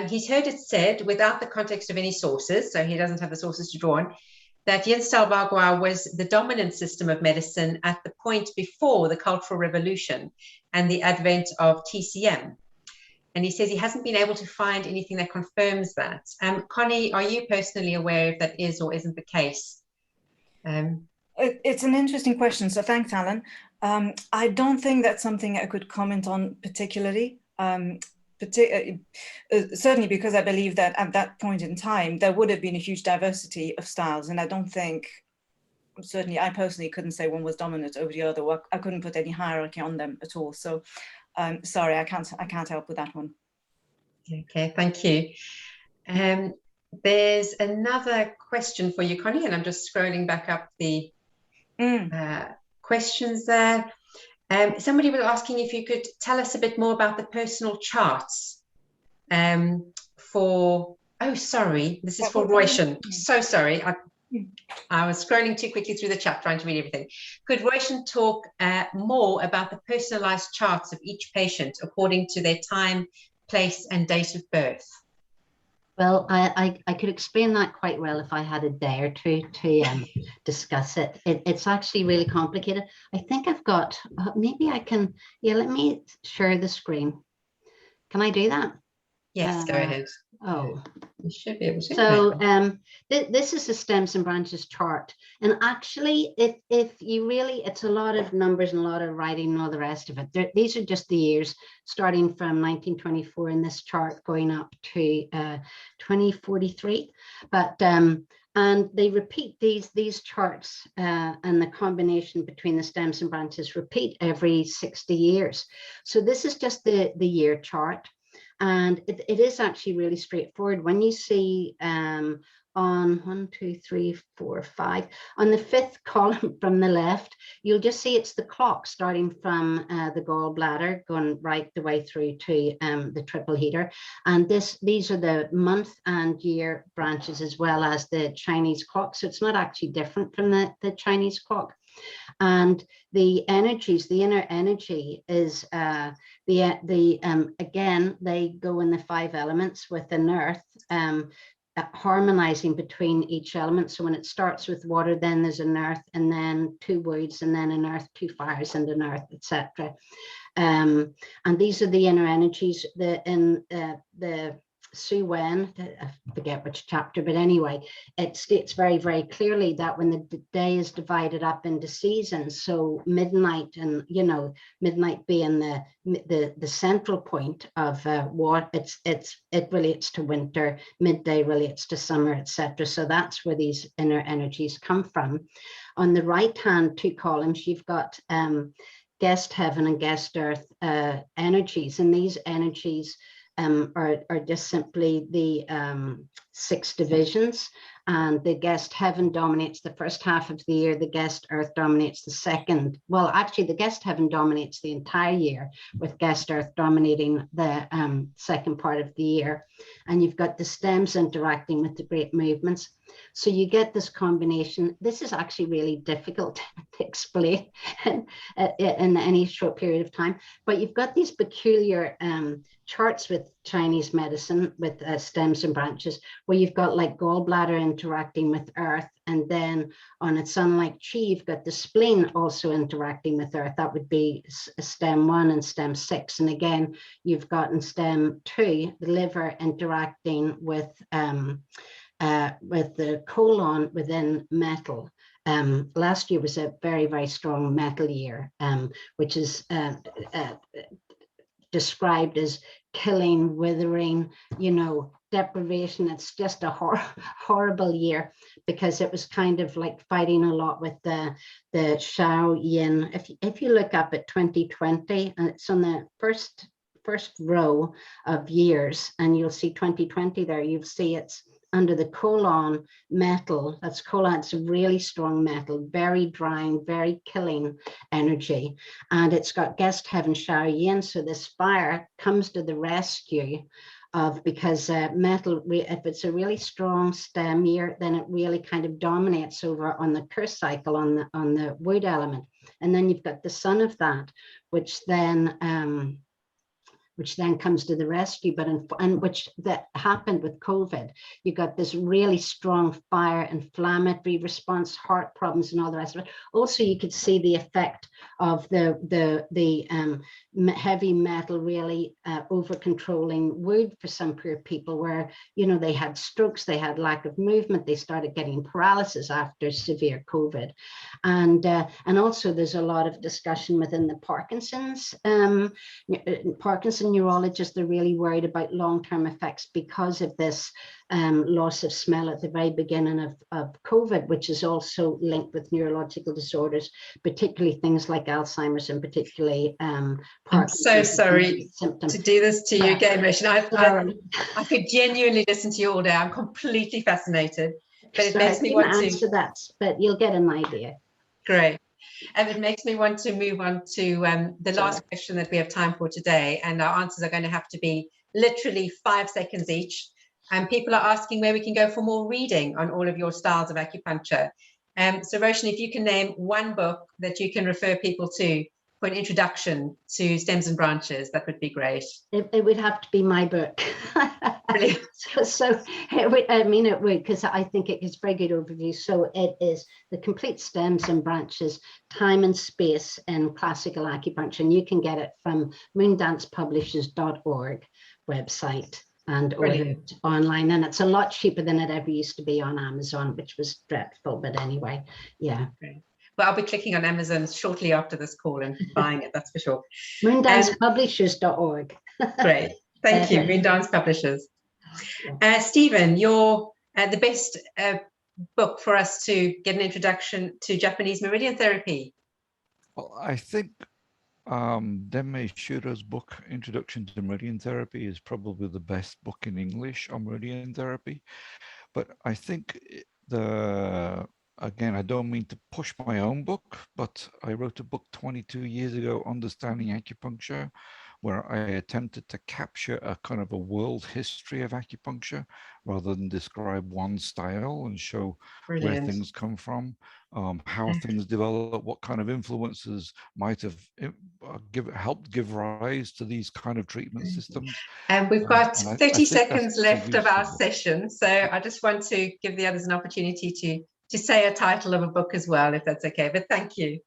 he's heard it said, without the context of any sources, so he doesn't have the sources to draw on, that Yin style Bagua was the dominant system of medicine at the point before the Cultural Revolution and the advent of TCM. And he says he hasn't been able to find anything that confirms that. Conny, are you personally aware if that is or isn't the case? It's an interesting question, so thanks, Alan. I don't think that's something I could comment on particularly, certainly because I believe that at that point in time, there would have been a huge diversity of styles, and I don't think, certainly I personally couldn't say one was dominant over the other. I couldn't put any hierarchy on them at all. So sorry, I can't help with that one. Okay, thank you. There's another question for you, Conny, and I'm just scrolling back up the questions there. Somebody was asking if you could tell us a bit more about the personal charts for, oh, sorry, this is for Roisin. So sorry, I was scrolling too quickly through the chat trying to read everything. Could Roisin talk more about the personalized charts of each patient according to their time, place, and date of birth? Well, I could explain that quite well if I had a day or two to discuss it. It's actually really complicated. I think I've got, maybe I can, yeah, let me share the screen. Can I do that? Yes, go ahead. Oh, you should be able to. So this is the stems and branches chart. And actually, if you really, it's a lot of numbers and a lot of writing and all the rest of it. These are just the years starting from 1924 in this chart going up to 2043. But and they repeat these charts and the combination between the stems and branches repeat every 60 years. So this is just the year chart. And it is actually really straightforward. When you see on 1, 2, 3, 4, 5, on the 5th column from the left, you'll just see it's the clock starting from the gallbladder going right the way through to the triple heater. And these are the month and year branches as well as the Chinese clock. So it's not actually different from the Chinese clock. And the energies, the inner energy is again, they go in the 5 elements within earth, harmonizing between each element. So when it starts with water, then there's an earth, and then 2 woods, and then an earth, 2 fires, and an earth, etc. And these are the inner energies. The Su Wen, I forget which chapter, but anyway, it states very, very clearly that when the day is divided up into seasons, so midnight, and midnight being the central point of what it relates to winter, midday relates to summer, etc. So that's where these inner energies come from. On the right hand 2 columns, you've got guest heaven and guest earth energies, and these energies are just simply the 6 divisions, and the guest heaven dominates the first half of the year, the guest earth dominates the second. Well, actually the guest heaven dominates the entire year, with guest earth dominating the second part of the year. And you've got the stems interacting with the great movements. So you get this combination. This is actually really difficult to explain in any short period of time, but you've got these peculiar charts with Chinese medicine with stems and branches, where you've got like gallbladder interacting with earth, and then on its unlike chi, you've got the spleen also interacting with earth. That would be stem 1 and stem 6. And again, you've got in stem 2 the liver interacting with the colon within metal. Last year was a very, very strong metal year, which is described as killing, withering, you know, deprivation. It's just a horrible year, because it was kind of like fighting a lot with the Shao Yin. If you look up at 2020, and it's on the first row of years, and you'll see 2020 there, you'll see it's under the colon metal. That's colon. It's a really strong metal, very drying, very killing energy. And it's got guest heaven Shao Yin. So this fire comes to the rescue of, because metal, if it's a really strong stem year, then it really kind of dominates over on the curse cycle on the wood element. And then you've got the sun of that, which then comes to the rescue, and which that happened with COVID. You got this really strong fire, inflammatory response, heart problems, and all the rest of it. Also, you could see the effect of the heavy metal really over controlling wood for some poor people, where, you know, they had strokes, they had lack of movement, they started getting paralysis after severe COVID, and also there's a lot of discussion within the Parkinson's neurologists. They're really worried about long-term effects because of this loss of smell at the very beginning of COVID, which is also linked with neurological disorders, particularly things like Alzheimer's, and particularly Parkinson's. I'm so sorry to do this to you again, Roisin. I could genuinely listen to you all day. I'm completely fascinated, but it makes me want to answer that, but you'll get an idea. Great. And it makes me want to move on to the last question that we have time for today. And our answers are going to have to be literally 5 seconds each. And people are asking where we can go for more reading on all of your styles of acupuncture. So Roisin, if you can name one book that you can refer people to for an introduction to stems and branches, that would be great. It would have to be my book. so it would, because I think it gives very good overview. So it is The Complete Stems and Branches, Time and Space in Classical Acupuncture. And you can get it from moondancepublishers.org website and order it online. And it's a lot cheaper than it ever used to be on Amazon, which was dreadful. But anyway, yeah. Great. Well, I'll be clicking on Amazon shortly after this call and buying it, that's for sure. moondancepublishers.org. Great. Thank you, Moondance Publishers. Stephen, you're the best book for us to get an introduction to Japanese meridian therapy. Well, I think Demme Shura's book, Introduction to Meridian Therapy, is probably the best book in English on meridian therapy. But I think again, I don't mean to push my own book, but I wrote a book 22 years ago, Understanding Acupuncture, where I attempted to capture a kind of a world history of acupuncture rather than describe one style, and show where things come from, how things develop, what kind of influences might have helped give rise to these kind of treatment systems. And we've got 30 seconds left of our session, so I just want to give the others an opportunity to say a title of a book as well, if that's okay, but thank you.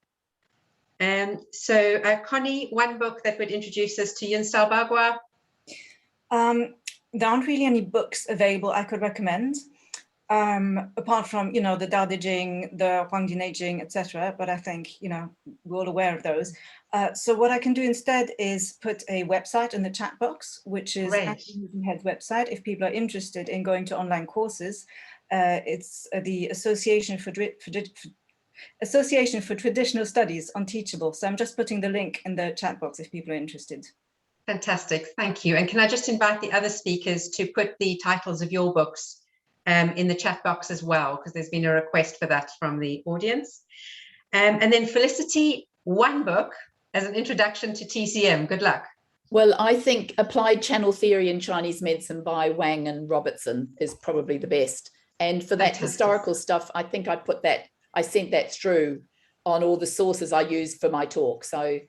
So Conny, one book that would introduce us to Yin style Bagua? There aren't really any books available I could recommend, apart from, you know, the Dao De Jing, the Huangdi Neijing, etc. But I think, you know, we're all aware of those. So what I can do instead is put a website in the chat box, which is Head's website. If people are interested in going to online courses, it's the Association for Traditional Studies on Teachable. So I'm just putting the link in the chat box if people are interested. Fantastic, thank you. And can I just invite the other speakers to put the titles of your books in the chat box as well, because there's been a request for that from the audience. And then Felicity, one book as an introduction to TCM. Good luck. Well, I think Applied Channel Theory in Chinese Medicine by Wang and Robertson is probably the best. And for that historical stuff, I think I sent that through on all the sources I use for my talk. So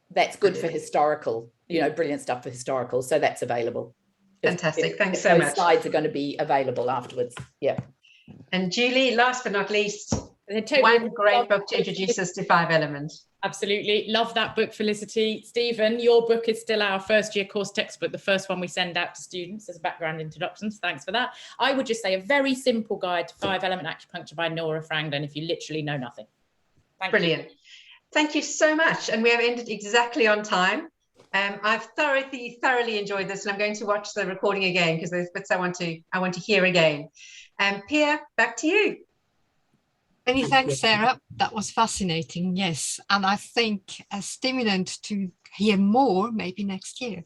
that's good for historical, you know, brilliant stuff for historical. So that's available. Fantastic. Thanks so much. Those slides are going to be available afterwards. Yeah. And Julie, last but not least, one great book to introduce us to 5 elements. Absolutely. Love that book, Felicity. Stephen, your book is still our first year course textbook, the first one we send out to students as background introductions. Thanks for that. I would just say a very simple guide to 5-element acupuncture by Nora Franklin if you literally know nothing. Brilliant. Thank you so much. And we have ended exactly on time. I've thoroughly enjoyed this, and I'm going to watch the recording again because there's bits I want to hear again. Pia, back to you. Many Thank thanks, you. Sarah. That was fascinating, yes. And I think a stimulant to hear more maybe next year.